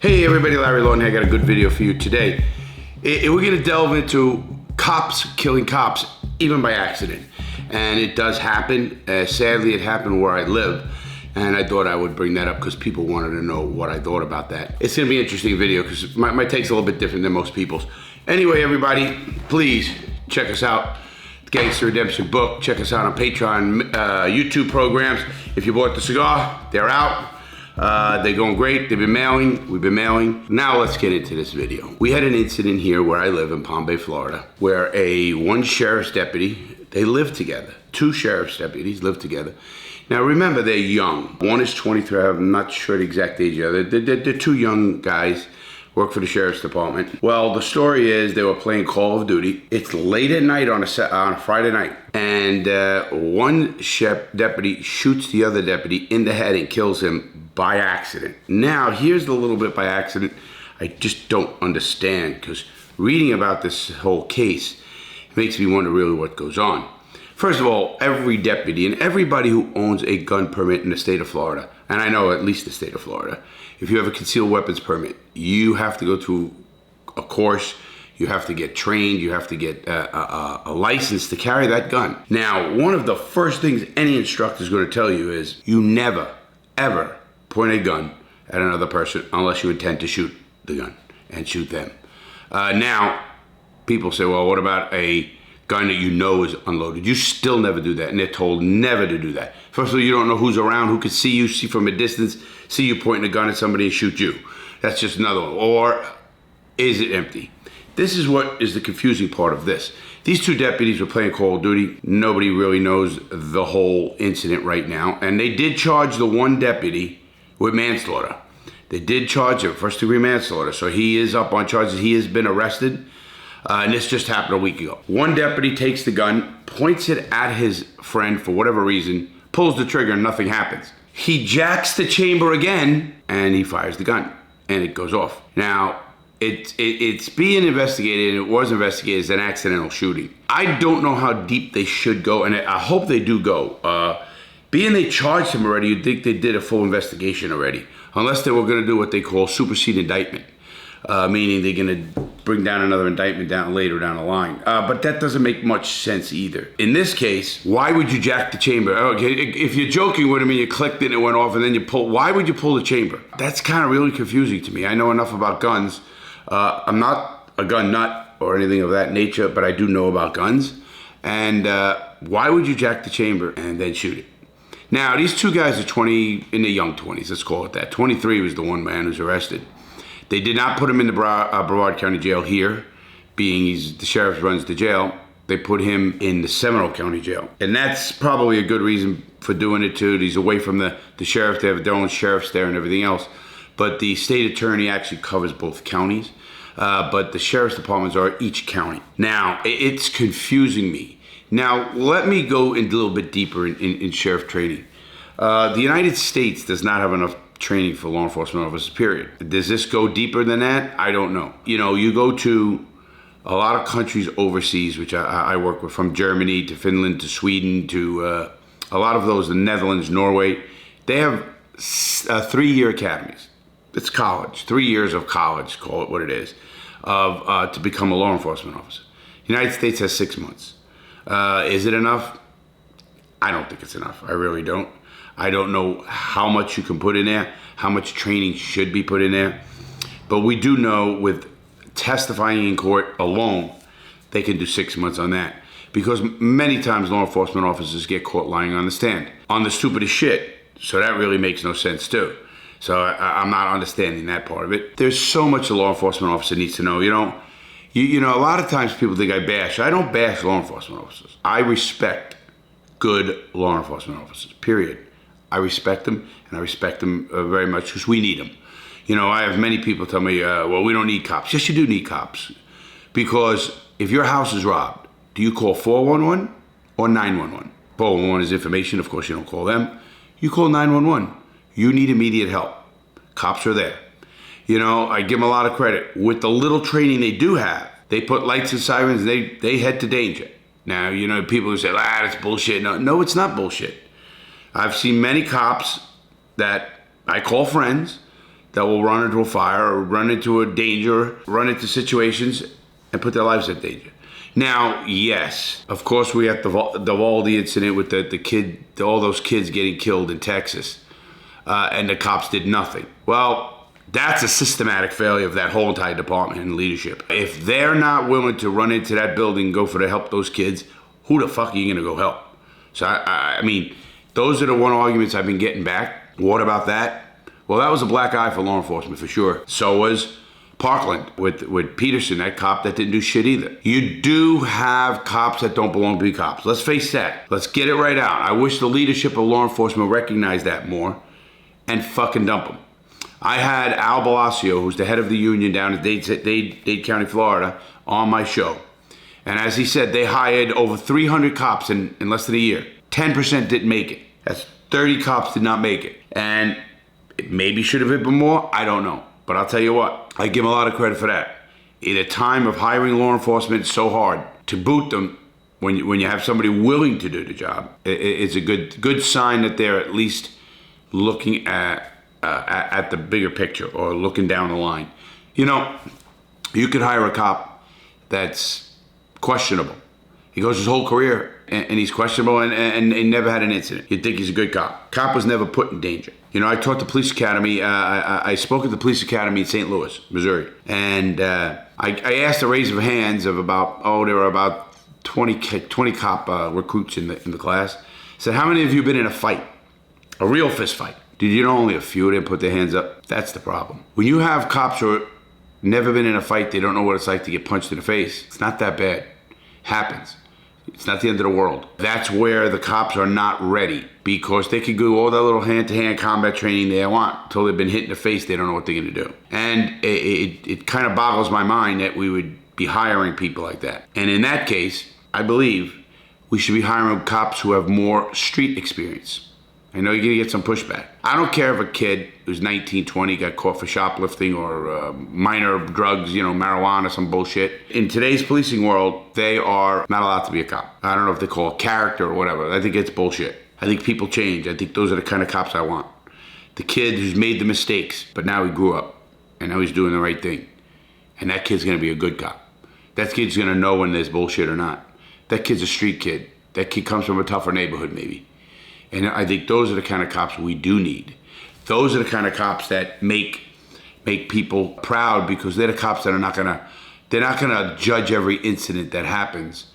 Hey everybody, Larry Lawton here. I got a good video for you today. We're going to delve into cops killing cops, even by accident. And it does happen. Sadly, it happened where I live. And I thought I would bring that up because people wanted to know what I thought about that. It's going to be an interesting video because my take's a little bit different than most people's. Anyway, everybody, please check us out. The Gangster Redemption book. Check us out on Patreon, YouTube programs. If you bought the cigar, they're out. They're going great. They've been mailing. We've been mailing. Now let's get into this video. We had an incident here where I live in Palm Bay, Florida, where one sheriff's deputy, they live together. Two sheriff's deputies live together. Now remember, they're young. One is 23. I'm not sure the exact age of the other. They're two young guys, work for the sheriff's department. Well, the story is they were playing Call of Duty. It's late at night on a Friday night. And one deputy shoots the other deputy in the head and kills him by accident. Now, here's the little bit by accident I just don't understand, because reading about this whole case makes me wonder really what goes on. First of all, every deputy and everybody who owns a gun permit in the state of Florida, and I know at least the state of Florida, if you have a concealed weapons permit, you have to go through a course, you have to get trained, you have to get a license to carry that gun. Now, one of the first things any instructor is going to tell you is you never, ever point a gun at another person unless you intend to shoot the gun and shoot them. Now, people say, well, what about a gun that you know is unloaded? You still never do that, and they're told never to do that. First of all, you don't know who's around, who could see you, see from a distance, see you pointing a gun at somebody and shoot you. That's just another one. Or is it empty? This is what is the confusing part of this. These two deputies were playing Call of Duty. Nobody really knows the whole incident right now, and they did charge the one deputy with manslaughter. They did charge him first-degree manslaughter, so he is up on charges. He has been arrested. And this just happened a week ago. One deputy takes the gun, points it at his friend for whatever reason, pulls the trigger, and nothing happens. He jacks the chamber again, and he fires the gun, and it goes off. Now, it's being investigated, and it was investigated as an accidental shooting. I don't know how deep they should go, and I hope they do go. Being they charged him already, you'd think they did a full investigation already, unless they were going to do what they call supersede indictment, meaning they're going to bring down another indictment later down the line. But that doesn't make much sense either. In this case, why would you jack the chamber? Okay, if you're joking with him and you clicked it and it went off and then you pull, why would you pull the chamber? That's kind of really confusing to me. I know enough about guns. I'm not a gun nut or anything of that nature, but I do know about guns. And why would you jack the chamber and then shoot it? Now, these two guys are in their young 20s, let's call it that. 23 was the one man who's arrested. They did not put him in the Brevard County Jail here, being the sheriff runs the jail. They put him in the Seminole County Jail. And that's probably a good reason for doing it too. He's away from the sheriff. They have their own sheriffs there and everything else. But the state attorney actually covers both counties. But the sheriff's departments are each county. Now, it's confusing me. Now, let me go in a little bit deeper in sheriff training. The United States does not have enough training for law enforcement officers, period. Does this go deeper than that? I don't know. You know, you go to a lot of countries overseas, which I work with, from Germany to Finland to Sweden to a lot of those, the Netherlands, Norway. They have 3-year academies. It's college, 3 years of college, call it what it is, to become a law enforcement officer. The United States has 6 months. Is it enough? I don't think it's enough. I really don't. I don't know how much you can put in there, how much training should be put in there. But we do know with testifying in court alone, they can do 6 months on that. Because many times law enforcement officers get caught lying on the stand on the stupidest shit. So that really makes no sense too. So I'm not understanding that part of it. There's so much a law enforcement officer needs to know. You know, a lot of times people think I bash. I don't bash law enforcement officers. I respect good law enforcement officers, period. I respect them, and I respect them very much because we need them. You know, I have many people tell me, well, we don't need cops. Yes, you do need cops. Because if your house is robbed, do you call 411 or 911? 411 is information. Of course, you don't call them. You call 911. You need immediate help. Cops are there. You know, I give them a lot of credit. With the little training they do have, they put lights and sirens, they head to danger. Now, you know, people who say, that's bullshit. No, it's not bullshit. I've seen many cops that I call friends that will run into a fire or run into a danger, run into situations and put their lives in danger. Now, yes, of course we have the Valdi incident with the kid, all those kids getting killed in Texas, and the cops did nothing. Well, that's a systematic failure of that whole entire department and leadership. If they're not willing to run into that building and go for to help those kids, who the fuck are you gonna go help? So I mean, those are the one arguments I've been getting back. What about that? Well, that was a black eye for law enforcement for sure. So was Parkland with Peterson, that cop that didn't do shit either. You do have cops that don't belong to be cops. Let's face that. Let's get it right out. I wish the leadership of law enforcement recognized that more and fucking dump them. I had Al Balacio, who's the head of the union down in Dade County, Florida, on my show. And as he said, they hired over 300 cops in less than a year. 10% didn't make it. That's 30 cops did not make it. And it maybe should have been more, I don't know. But I'll tell you what, I give him a lot of credit for that. In a time of hiring law enforcement so hard, to boot them when you have somebody willing to do the job, it's a good sign that they're at least looking at the bigger picture or looking down the line. You know, you could hire a cop that's questionable. He goes his whole career and he's questionable and he never had an incident. You'd think he's a good cop. Cop was never put in danger. You know, I taught the police academy. I spoke at the police academy in St. Louis, Missouri. And I asked a raise of hands of there were about 20 cop recruits in the class. I said, how many of you been in a fight? A real fist fight? Dude, you know only a few didn't put their hands up. That's the problem. When you have cops who have never been in a fight, they don't know what it's like to get punched in the face. It's not that bad. Happens. It's not the end of the world. That's where the cops are not ready because they could do all that little hand-to-hand combat training they want until they've been hit in the face. They don't know what they're going to do. And it kind of boggles my mind that we would be hiring people like that. And in that case, I believe we should be hiring cops who have more street experience. I know you're going to get some pushback. I don't care if a kid who's 19, 20 got caught for shoplifting or minor drugs, marijuana, some bullshit. In today's policing world, they are not allowed to be a cop. I don't know if they call it character or whatever. I think it's bullshit. I think people change. I think those are the kind of cops I want. The kid who's made the mistakes, but now he grew up and now he's doing the right thing. And that kid's going to be a good cop. That kid's going to know when there's bullshit or not. That kid's a street kid. That kid comes from a tougher neighborhood maybe. And I think those are the kind of cops we do need. Those are the kind of cops that make people proud because they're the cops that are not gonna judge every incident that happens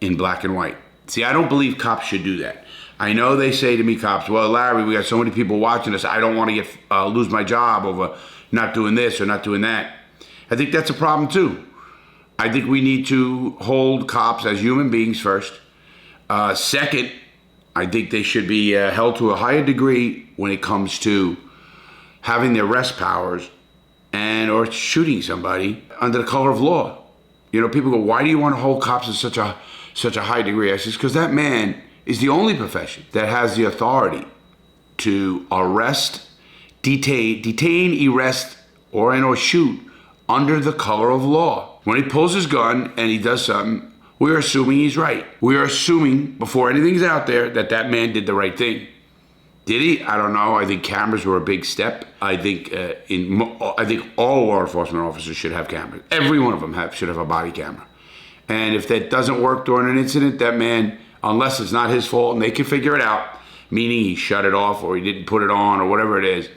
in black and white. See, I don't believe cops should do that. I know they say to me, cops, well, Larry, we got so many people watching us. I don't want to lose my job over not doing this or not doing that. I think that's a problem too. I think we need to hold cops as human beings first. Second, I think they should be held to a higher degree when it comes to having their arrest powers or shooting somebody under the color of law. You know, people go, why do you want to hold cops at such a high degree? I says, because that man is the only profession that has the authority to arrest, detain, arrest, or shoot under the color of law. When he pulls his gun and he does something, we're assuming he's right. We're assuming before anything's out there that man did the right thing. Did he? I don't know. I think cameras were a big step. I think all law enforcement officers should have cameras. Every one of them should have a body camera. And if that doesn't work during an incident, that man, unless it's not his fault and they can figure it out, meaning he shut it off or he didn't put it on or whatever it is,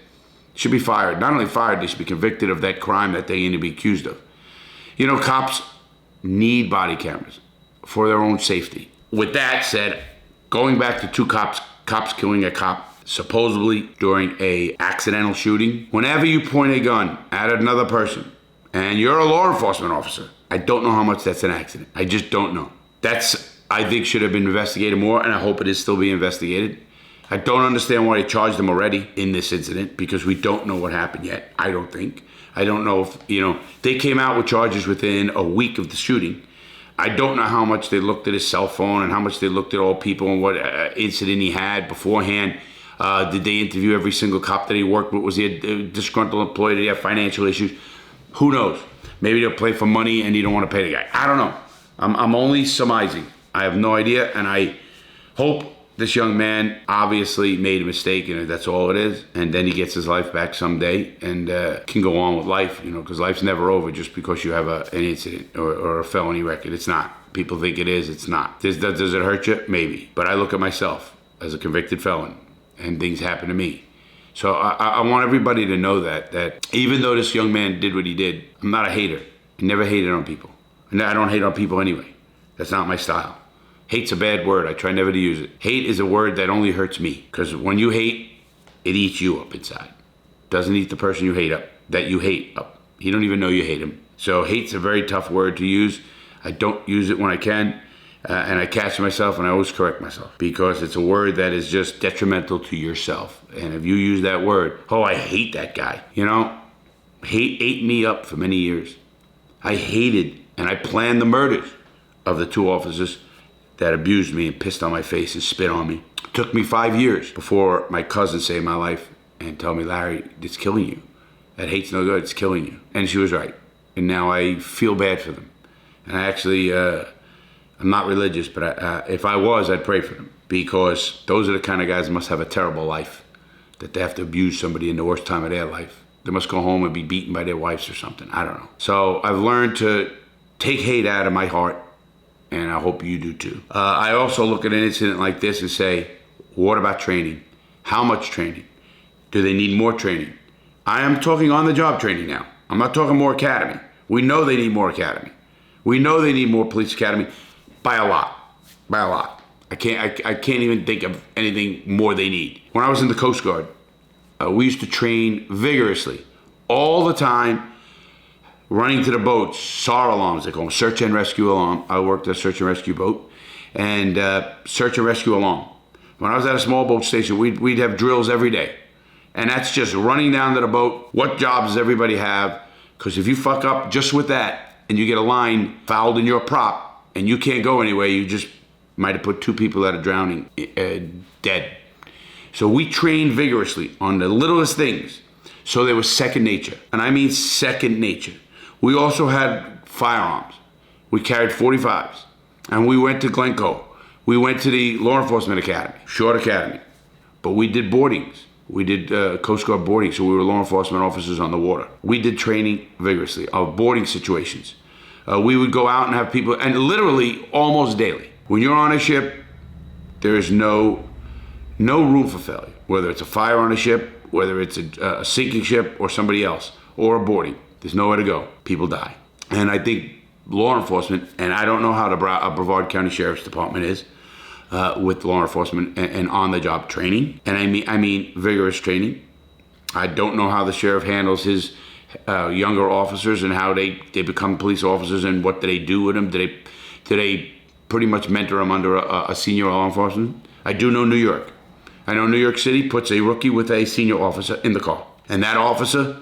should be fired. Not only fired, they should be convicted of that crime that they need to be accused of. You know, cops need body cameras for their own safety. With that said, going back to two cops killing a cop, supposedly during a accidental shooting, whenever you point a gun at another person and you're a law enforcement officer, I don't know how much that's an accident. I just don't know. I think should have been investigated more, and I hope it is still being investigated. I don't understand why they charged them already in this incident because we don't know what happened yet, I don't think. I don't know if, they came out with charges within a week of the shooting. I don't know how much they looked at his cell phone and how much they looked at all people and what incident he had beforehand. Did they interview every single cop that he worked with? Was he a disgruntled employee? Did he have financial issues? Who knows? Maybe they'll play for money and you don't want to pay the guy. I don't know. I'm only surmising. I have no idea, and I hope This young man obviously made a mistake, and that's all it is. And then he gets his life back someday and can go on with life, because life's never over just because you have an incident or a felony record. It's not. People think it is. It's not. Does it hurt you? Maybe. But I look at myself as a convicted felon, and things happen to me. So I want everybody to know that even though this young man did what he did, I'm not a hater. I never hated on people. And I don't hate on people anyway. That's not my style. Hate's a bad word. I try never to use it. Hate is a word that only hurts me. Because when you hate, it eats you up inside. Doesn't eat the person you hate up, that you hate up. You don't even know you hate him. So hate's a very tough word to use. I don't use it when I can. And I catch myself and I always correct myself. Because it's a word that is just detrimental to yourself. And if you use that word, oh, I hate that guy. Hate ate me up for many years. I hated and I planned the murders of the 2 officers that abused me and pissed on my face and spit on me. It took me 5 years before my cousin saved my life and told me, Larry, it's killing you. That hate's no good, it's killing you. And she was right. And now I feel bad for them. And I actually, I'm not religious, but if I was, I'd pray for them. Because those are the kind of guys that must have a terrible life, that they have to abuse somebody in the worst time of their life. They must go home and be beaten by their wives or something. I don't know. So I've learned to take hate out of my heart, and I hope you do too. I also look at an incident like this and say, what about training? How much training? Do they need more training? I am talking on-the-job training now. I'm not talking more academy. We know they need more academy. We know they need more police academy by a lot. I can't even think of anything more they need. When I was in the Coast Guard, we used to train vigorously all the time, running to the boats, SAR alarms, they call them, search and rescue alarm. I worked at a search and rescue boat, and search and rescue alarm. When I was at a small boat station, we'd have drills every day. And that's just running down to the boat. What jobs does everybody have? Because if you fuck up just with that, and you get a line fouled in your prop, and you can't go anywhere, you just might have put 2 people that are drowning dead. So we trained vigorously on the littlest things. So there was second nature. And I mean second nature. We also had firearms. We carried 45s. And we went to Glencoe. We went to the Law Enforcement Academy, Short Academy. But we did boardings. We did Coast Guard boarding, so we were law enforcement officers on the water. We did training vigorously of boarding situations. We would go out and have people, and literally almost daily. When you're on a ship, there is no room for failure. Whether it's a fire on a ship, whether it's a sinking ship or somebody else, or a boarding. There's nowhere to go. People die. And I think law enforcement, and I don't know how the Brevard County Sheriff's Department is with law enforcement and on-the-job training. And I mean vigorous training. I don't know how the sheriff handles his younger officers and how they become police officers and what do they do with them. Do they pretty much mentor them under a senior law enforcement? I do know New York. I know New York City puts a rookie with a senior officer in the car. And that officer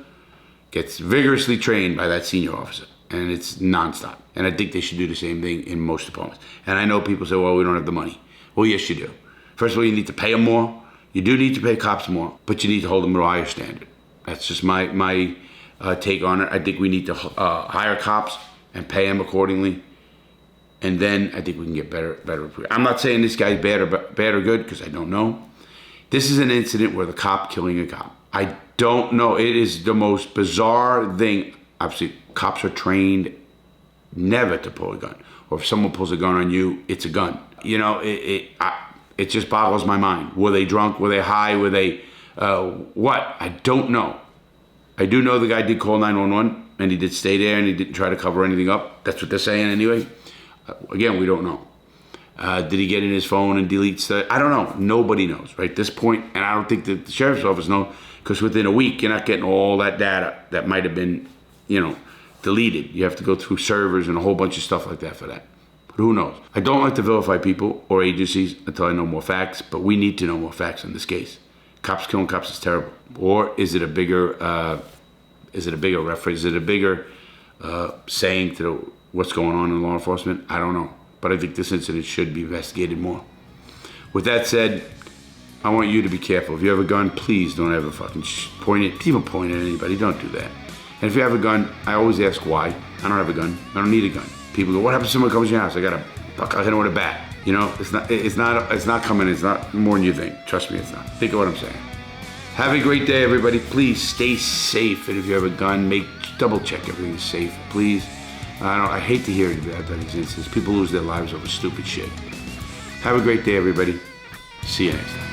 gets vigorously trained by that senior officer. And it's nonstop. And I think they should do the same thing in most departments. And I know people say, well, we don't have the money. Well, yes, you do. First of all, you need to pay them more. You do need to pay cops more, but you need to hold them to a higher standard. That's just my take on it. I think we need to hire cops and pay them accordingly. And then I think we can get better. I'm not saying this guy's bad or good, because I don't know. This is an incident where the cop killing a cop. I don't know. It is the most bizarre thing. Obviously, cops are trained never to pull a gun. Or if someone pulls a gun on you, it's a gun. It just boggles my mind. Were they drunk? Were they high? Were they what? I don't know. I do know the guy did call 911, and he did stay there, and he didn't try to cover anything up. That's what they're saying anyway. Again, we don't know. Did he get in his phone and delete stuff? I don't know. Nobody knows, right? At this point, and I don't think that the sheriff's office knows, because within a week, you're not getting all that data that might have been, deleted. You have to go through servers and a whole bunch of stuff like that for that. But who knows? I don't like to vilify people or agencies until I know more facts, but we need to know more facts in this case. Cops killing cops is terrible. Or is it a bigger reference? Is it a bigger saying to what's going on in law enforcement? I don't know. But I think this incident should be investigated more. With that said, I want you to be careful. If you have a gun, please don't ever fucking point it. Even point at anybody. Don't do that. And if you have a gun, I always ask why. I don't have a gun. I don't need a gun. People go, what happens if someone comes to your house? I hit him with a bat. You know, it's not coming. It's not more than you think. Trust me, it's not. Think of what I'm saying. Have a great day, everybody. Please stay safe, and if you have a gun, double check everything is safe, please. I hate to hear about these instances. People lose their lives over stupid shit. Have a great day, everybody. See you next time.